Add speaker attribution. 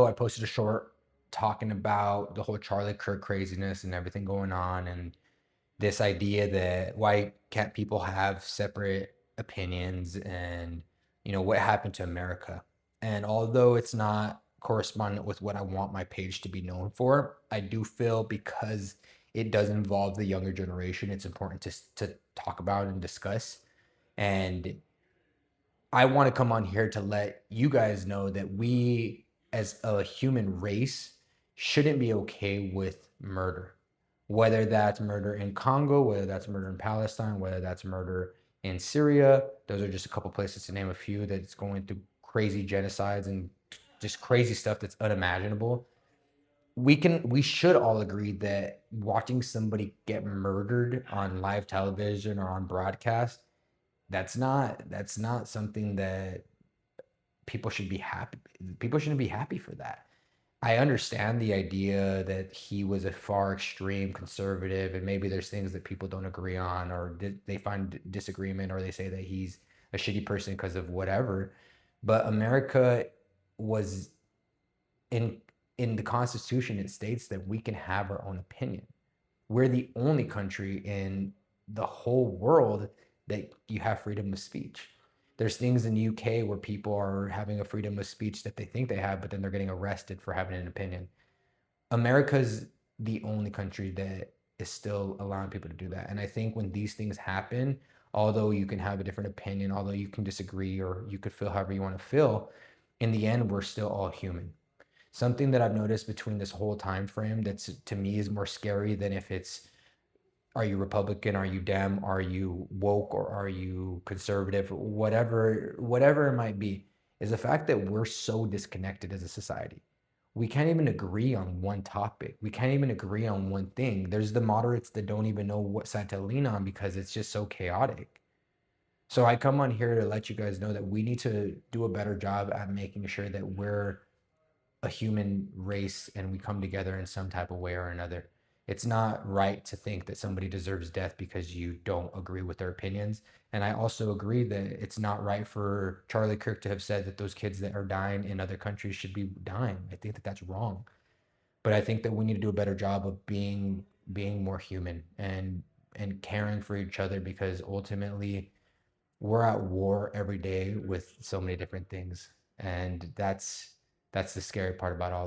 Speaker 1: I posted a short talking about the whole Charlie Kirk craziness and everything going on, and this idea that why can't people have separate opinions, and what happened to America. And although it's not correspondent with what I want my page to be known for, I do feel because it does involve the younger generation, it's important to talk about and discuss. And I want to come on here to let you guys know that we, as a human race, shouldn't be okay with murder. Whether that's murder in Congo, whether that's murder in Palestine, whether that's murder in Syria. Those are just a couple places to name a few that's going through crazy genocides and just crazy stuff that's unimaginable. We should all agree that watching somebody get murdered on live television or on broadcast, that's not something that people should be happy. People shouldn't be happy for that. I understand the idea that he was a far extreme conservative, and maybe there's things that people don't agree on, or they find disagreement, or they say that he's a shitty person because of whatever. But America was in in the Constitution. It states that we can have our own opinion. We're the only country in the whole world that you have freedom of speech. There's things in the UK where people are having a freedom of speech that they think they have, but then they're getting arrested for having an opinion. America's the only country that is still allowing people to do that. And I think when these things happen, although you can have a different opinion, although you can disagree, or you could feel however you want to feel, in the end, we're still all human. Something that I've noticed between this whole time frame that's to me is more scary than if it's, are you Republican, are you Dem, are you woke, or are you conservative, whatever it might be, is the fact that we're so disconnected as a society. We can't even agree on one topic. We can't even agree on one thing. There's the moderates that don't even know what side to lean on because it's just so chaotic. So I come on here to let you guys know that we need to do a better job at making sure that we're a human race and we come together in some type of way or another. It's not right to think that somebody deserves death because you don't agree with their opinions. And I also agree that it's not right for Charlie Kirk to have said that those kids that are dying in other countries should be dying. I think that that's wrong. But I think that we need to do a better job of being more human and caring for each other, because ultimately we're at war every day with so many different things. And that's the scary part about all